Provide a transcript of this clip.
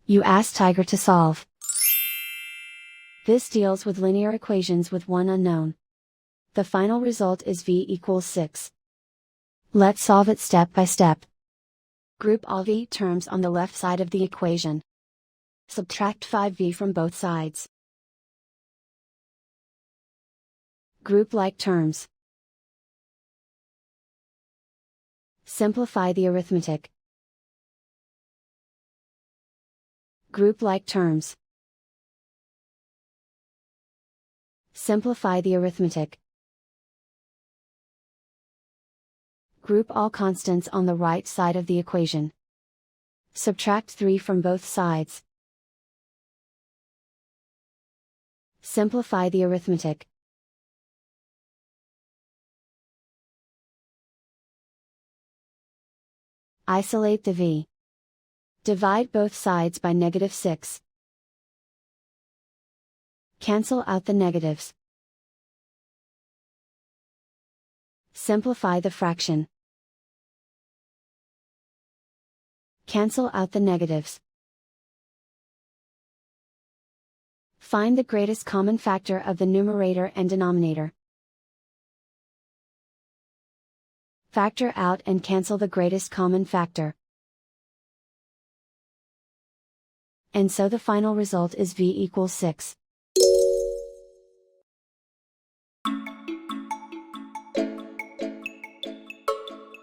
You ask Tiger to solve. This deals with linear equations with one unknown. The final result is v equals 6. Let's solve it step by step. Group all v terms on the left side of the equation. Subtract 5v from both sides. Group like terms. Simplify the arithmetic. Group like terms. Simplify the arithmetic. Group all constants on the right side of the equation. Subtract 3 from both sides. Simplify the arithmetic. Isolate the v. Divide both sides by -6. Cancel out the negatives. Simplify the fraction. Cancel out the negatives. Find the greatest common factor of the numerator and denominator. Factor out and cancel the greatest common factor. And so the final result is v equals 6.